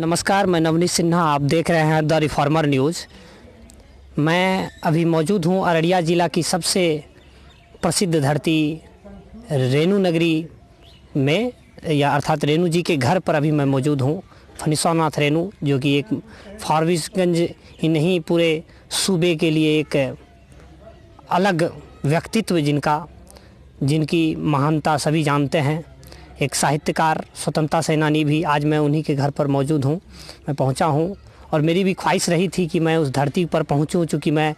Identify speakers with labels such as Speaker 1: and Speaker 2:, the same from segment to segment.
Speaker 1: नमस्कार, मैं नवनीत सिन्हा। आप देख रहे हैं द रिफॉर्मर न्यूज़। मैं अभी मौजूद हूं अररिया ज़िला की सबसे प्रसिद्ध धरती रेणु नगरी में, या अर्थात रेणु जी के घर पर अभी मैं मौजूद हूं। फणीश्वरनाथ रेणु, जो कि एक फारबिसगंज ही नहीं पूरे सूबे के लिए एक अलग व्यक्तित्व जिनकी महानता सभी जानते हैं। एक साहित्यकार, स्वतंत्रता सेनानी भी। आज मैं उन्हीं के घर पर मौजूद हूँ। मैं पहुँचा हूँ और मेरी भी ख्वाहिश रही थी कि मैं उस धरती पर पहुँचूँ, चूँकि मैं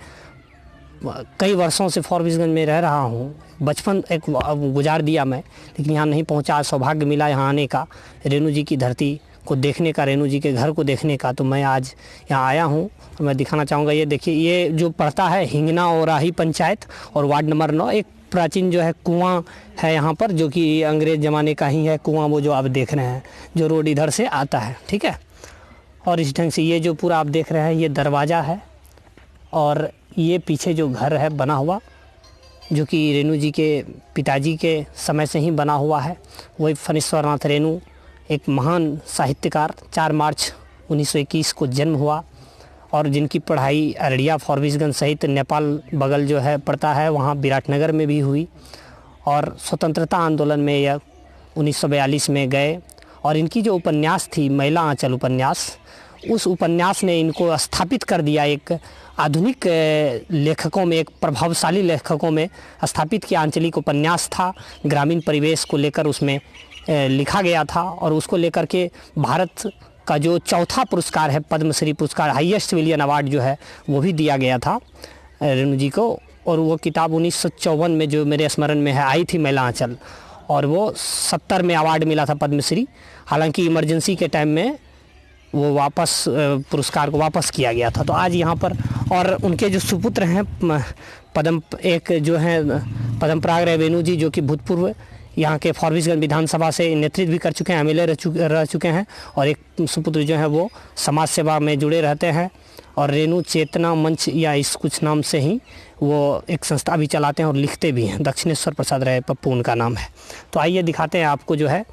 Speaker 1: कई वर्षों से फारबिसगंज में रह रहा हूँ। बचपन एक गुजार दिया मैं, लेकिन यहाँ नहीं पहुँचा। सौभाग्य मिला यहाँ आने का, रेणु जी की धरती को देखने का, रेणु जी के घर को देखने का। तो मैं आज यहाँ आया हूँ और मैं दिखाना चाहूँगा। ये देखिए, ये जो पड़ता है हिंगना ओराही पंचायत और वार्ड नंबर 9। एक प्राचीन जो है कुआं है यहाँ पर, जो कि अंग्रेज़ ज़माने का ही है कुआं, वो जो आप देख रहे हैं, जो रोड इधर से आता है, ठीक है। और इस ढंग से ये जो पूरा आप देख रहे हैं, ये दरवाज़ा है और ये पीछे जो घर है बना हुआ, जो कि रेणु जी के पिताजी के समय से ही बना हुआ है। वही फणीश्वरनाथ रेणु, एक महान साहित्यकार, 4 मार्च 1921 को जन्म हुआ और जिनकी पढ़ाई अररिया, फारबिसगंज सहित नेपाल बगल जो है पड़ता है, वहाँ विराटनगर में भी हुई। और स्वतंत्रता आंदोलन में यह 1942 में गए। और इनकी जो उपन्यास थी, महिला आंचल उपन्यास, उस उपन्यास ने इनको स्थापित कर दिया एक आधुनिक लेखकों में, एक प्रभावशाली लेखकों में स्थापित किया। आंचलिक उपन्यास था, ग्रामीण परिवेश को लेकर उसमें लिखा गया था और उसको लेकर के भारत का जो चौथा पुरस्कार है, पद्मश्री पुरस्कार, हाईएस्ट सिविलियन अवार्ड जो है, वो भी दिया गया था रेणु जी को। और वो किताब 1954 में, जो मेरे स्मरण में है, आई थी, महिला आंचल, और वो 70 में अवार्ड मिला था पद्मश्री। हालांकि इमरजेंसी के टाइम में वो वापस पुरस्कार को वापस किया गया था। तो आज यहाँ पर, और उनके जो सुपुत्र हैं एक जो है पद्मपराग रेणु जी, जो कि भूतपूर्व यहाँ के फारबिसगंज विधानसभा से नेतृत्व भी कर चुके हैं, एमएलए रह चुके हैं। और एक सुपुत्र जो है वो समाज सेवा में जुड़े रहते हैं और रेणु चेतना मंच या इस कुछ नाम से ही वो एक संस्था भी चलाते हैं और लिखते भी हैं। दक्षिणेश्वर प्रसाद राय पप्पू उनका नाम है। तो आइए दिखाते हैं आपको जो है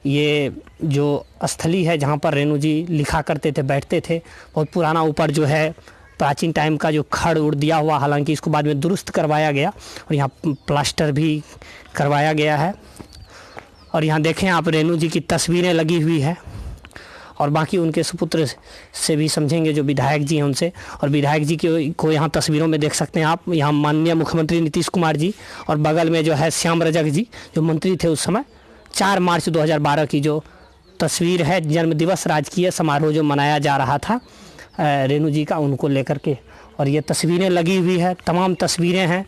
Speaker 1: ये जो स्थली है जहाँ पर रेणु जी लिखा करते थे, बैठते थे। बहुत पुराना ऊपर जो है प्राचीन टाइम का जो खड़ उड़ दिया हुआ, हालांकि इसको बाद में दुरुस्त करवाया गया और यहाँ प्लास्टर भी करवाया गया है। और यहाँ देखें आप, रेणु जी की तस्वीरें लगी हुई है। और बाकी उनके सुपुत्र से भी समझेंगे, जो विधायक जी हैं उनसे। और विधायक जी को यहाँ तस्वीरों में देख सकते हैं आप। यहाँ माननीय मुख्यमंत्री नीतीश कुमार जी, और बगल में जो है श्याम रजक जी, जो मंत्री थे उस समय। 4 मार्च 2012 की जो तस्वीर है, जन्मदिवस राजकीय समारोह जो मनाया जा रहा था रेणु जी का, उनको लेकर के। और ये तस्वीरें लगी हुई है, तमाम तस्वीरें हैं।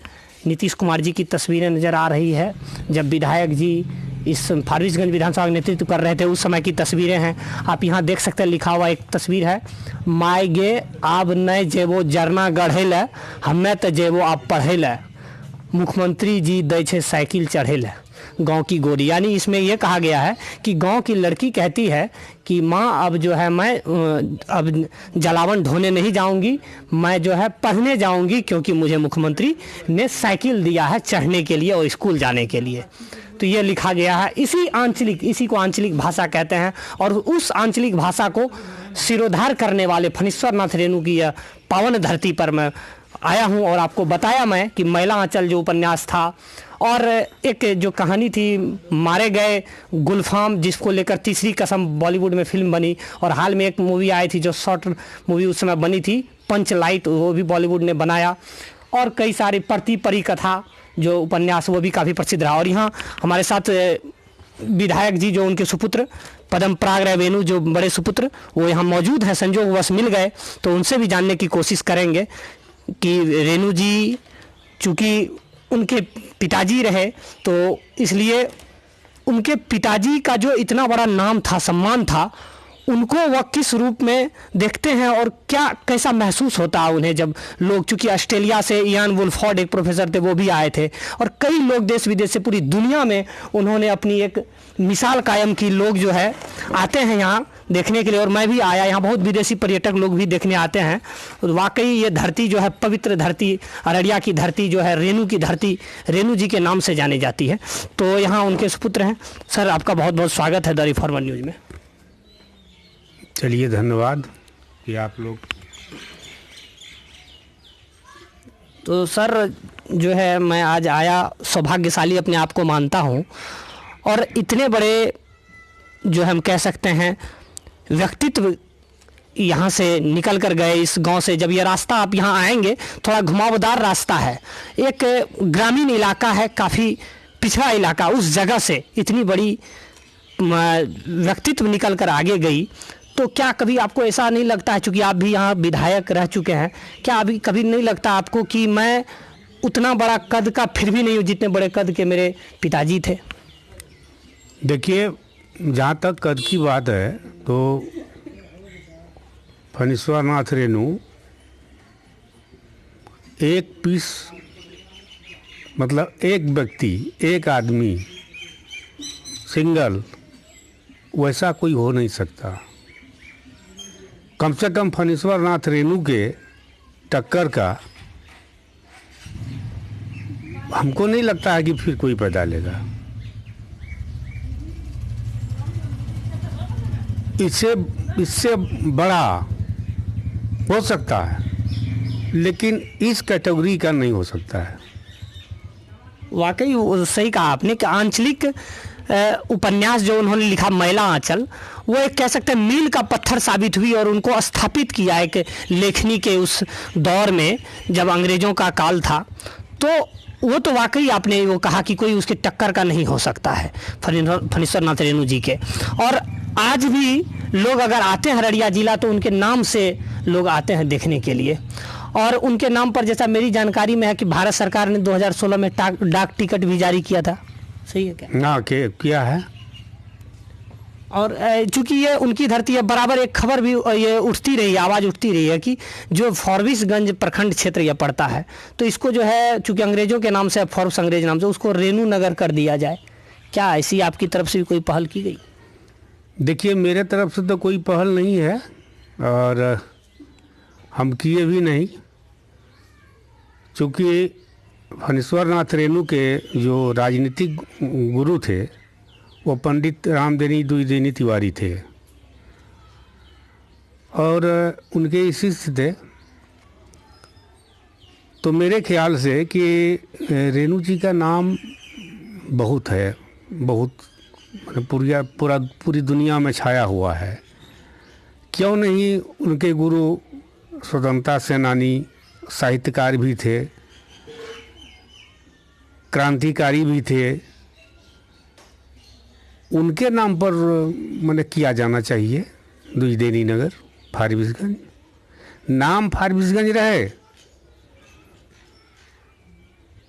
Speaker 1: नीतीश कुमार जी की तस्वीरें नज़र आ रही है, जब विधायक जी इस फारबिसगंज विधानसभा का नेतृत्व कर रहे थे उस समय की तस्वीरें हैं। आप यहाँ देख सकते हैं, लिखा हुआ एक तस्वीर है, माय गे आब नय जेबो जरना गढ़े ल, हमें तो जेबो आप पढ़े ल, मुख्यमंत्री जी दै छे साइकिल चढ़े ल, गाँव की गोरी। यानी इसमें यह कहा गया है कि गांव की लड़की कहती है कि माँ अब जो है मैं अब जलावन ढोने नहीं जाऊंगी, मैं जो है पढ़ने जाऊंगी, क्योंकि मुझे मुख्यमंत्री ने साइकिल दिया है चढ़ने के लिए और स्कूल जाने के लिए। तो ये लिखा गया है। इसी को आंचलिक भाषा कहते हैं। और उस आंचलिक भाषा को सिरोधार करने वाले फणीश्वरनाथ रेणु की यह पावन धरती पर मैं आया हूँ और आपको बताया मैं कि महिला आंचल जो उपन्यास था, और एक जो कहानी थी मारे गए गुलफाम, जिसको लेकर तीसरी कसम बॉलीवुड में फिल्म बनी। और हाल में एक मूवी आई थी, जो शॉर्ट मूवी उस समय बनी थी, पंच लाइट, वो भी बॉलीवुड ने बनाया। और कई सारी प्रति परी कथा जो उपन्यास, वो भी काफ़ी प्रसिद्ध रहा। और यहाँ हमारे साथ विधायक जी, जो उनके सुपुत्र पद्मपराग रेणु, जो बड़े सुपुत्र, वो यहाँ मौजूद हैं। संजोगवश मिल गए, तो उनसे भी जानने की कोशिश करेंगे कि रेणु जी चूँकि उनके पिताजी रहे, तो इसलिए उनके पिताजी का जो इतना बड़ा नाम था, सम्मान था, उनको वह किस रूप में देखते हैं और क्या कैसा महसूस होता है उन्हें, जब लोग, चूँकि ऑस्ट्रेलिया से इयान वुल्फोर्ड एक प्रोफेसर थे, वो भी आए थे, और कई लोग देश विदेश से, पूरी दुनिया में उन्होंने अपनी एक मिसाल कायम की। लोग जो है आते हैं यहाँ देखने के लिए, और मैं भी आया, यहाँ बहुत विदेशी पर्यटक लोग भी देखने आते हैं। वाकई ये धरती जो है, पवित्र धरती, अररिया की धरती जो है, रेणु की धरती, रेणु जी के नाम से जानी जाती है। तो यहाँ उनके सुपुत्र हैं। सर, आपका बहुत बहुत स्वागत है द रिफॉर्मर न्यूज़ में।
Speaker 2: चलिए, धन्यवाद कि आप लोग।
Speaker 1: तो सर जो है, मैं आज आया सौभाग्यशाली अपने आप को मानता हूँ, और इतने बड़े जो हम कह सकते हैं व्यक्तित्व यहाँ से निकल कर गए इस गांव से। जब ये रास्ता आप यहाँ आएंगे, थोड़ा घुमावदार रास्ता है, एक ग्रामीण इलाका है, काफ़ी पिछड़ा इलाका, उस जगह से इतनी बड़ी व्यक्तित्व निकल कर आगे गई। तो क्या कभी आपको ऐसा नहीं लगता है, चूँकि आप भी यहाँ विधायक रह चुके हैं, क्या अभी कभी नहीं लगता आपको कि मैं उतना बड़ा कद का फिर भी नहीं हूँ जितने बड़े कद के मेरे पिताजी थे?
Speaker 2: देखिए, जहाँ तक कद की बात है तो फणीश्वर नाथ रेणु एक पीस, मतलब एक व्यक्ति, एक आदमी, सिंगल, वैसा कोई हो नहीं सकता। कम से कम फणीश्वर नाथ रेणु के टक्कर का हमको नहीं लगता है कि फिर कोई पैदा लेगा। इससे बड़ा हो सकता है, लेकिन इस कैटेगरी का नहीं हो सकता है।
Speaker 1: वाकई सही कहा आपने कि आंचलिक उपन्यास जो उन्होंने लिखा मैला आंचल, वो एक कह सकते हैं मील का पत्थर साबित हुई और उनको स्थापित किया एक लेखनी के उस दौर में जब अंग्रेज़ों का काल था। तो वो तो वाकई आपने वो कहा कि कोई उसके टक्कर का नहीं हो सकता है फणीश्वर नाथ रेणु जी के। और आज भी लोग अगर आते हैं अररिया ज़िला तो उनके नाम से लोग आते हैं देखने के लिए। और उनके नाम पर, जैसा मेरी जानकारी में है कि भारत सरकार ने 2016 में डाक टिकट भी जारी किया था, सही है क्या?
Speaker 2: ना किया है।
Speaker 1: और चूंकि ये उनकी धरती है, बराबर एक खबर भी ये उठती रही है, आवाज़ उठती रही है कि जो फॉरबिसगंज प्रखंड क्षेत्र ये पड़ता है, तो इसको जो है चूंकि अंग्रेज़ों के नाम से, फॉर्ब्स अंग्रेज नाम से, उसको रेणु नगर कर दिया जाए। क्या ऐसी आपकी तरफ से भी कोई पहल की गई?
Speaker 2: देखिए, मेरे तरफ से तो कोई पहल नहीं है और हम किए भी नहीं, क्योंकि फणीश्वर नाथ रेणु के जो राजनीतिक गुरु थे वो पंडित रामदेनी द्विवेदी तिवारी थे और उनके शिष्य थे। तो मेरे ख्याल से कि रेणु जी का नाम बहुत है, बहुत पूरी दुनिया में छाया हुआ है। क्यों नहीं उनके गुरु स्वतंत्रता सेनानी, साहित्यकार भी थे, क्रांतिकारी भी थे, उनके नाम पर मैंने किया जाना चाहिए द्विवेदी नगर फारबिसगंज। नाम फारबिसगंज रहे,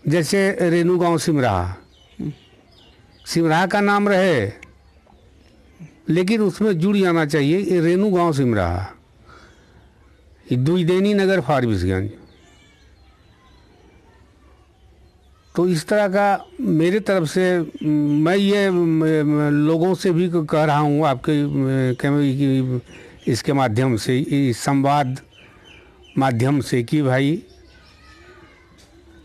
Speaker 2: जैसे रेणु गांव सिमराहा का नाम रहे, लेकिन उसमें जुड़ जाना चाहिए रेणु गांव सिमराहा, द्विवेदी नगर फारबिसगंज। तो इस तरह का मेरे तरफ से मैं ये लोगों से भी कह रहा हूँ आपके इसके माध्यम से, इस संवाद माध्यम से, कि भाई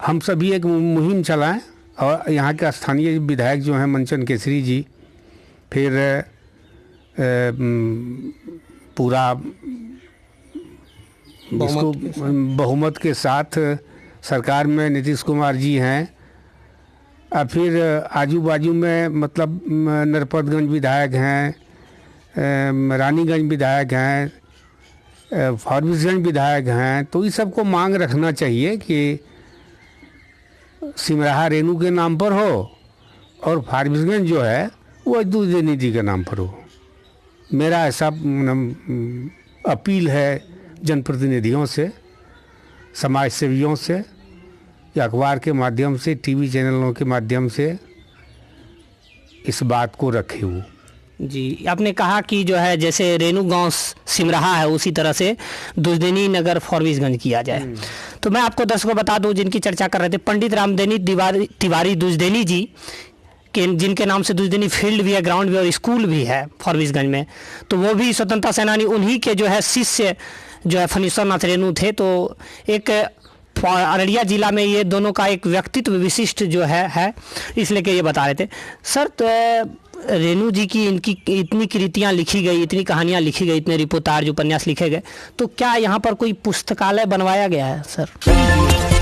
Speaker 2: हम सभी एक मुहिम चलाएं और यहाँ के स्थानीय विधायक जो हैं मंचन केसरी जी, फिर पूरा इसको बहुमत के साथ सरकार में नीतीश कुमार जी हैं, और फिर आजू बाजू में मतलब नरपतगंज विधायक हैं, रानीगंज विधायक हैं, फारबिसगंज विधायक हैं। तो इस सबको मांग रखना चाहिए कि सिमराहा रेणु के नाम पर हो और फारबिसगंज जो है वो द्विवेदी जी के नाम पर हो। मेरा ऐसा अपील है जनप्रतिनिधियों से, समाज सेवियों से, या अखबार के माध्यम से, टीवी चैनलों के माध्यम से इस बात को रखे हुए।
Speaker 1: जी, आपने कहा कि जो है जैसे रेणु गांव सिमराहा है उसी तरह से द्विवेदी नगर फारबिसगंज किया जाए। तो मैं आपको दर्शकों बता दूं, जिनकी चर्चा कर रहे थे, पंडित रामदेनी तिवारी द्विवेदी जी के, जिनके नाम से द्विवेदी फील्ड भी है, ग्राउंड भी है और स्कूल भी है फारबिसगंज में। तो वो भी स्वतंत्रता सेनानी, उन्हीं के जो है शिष्य जो है फणीश्वर नाथ रेणु थे। तो एक अररिया जिला में ये दोनों का एक व्यक्तित्व विशिष्ट जो है इसलिए कि ये बता रहे थे। सर, तो रेणु जी की इनकी इतनी कृतियाँ लिखी गई, इतनी कहानियाँ लिखी गई, इतने रिपोर्टाज उपन्यास लिखे गए, तो क्या यहाँ पर कोई पुस्तकालय बनवाया गया है सर?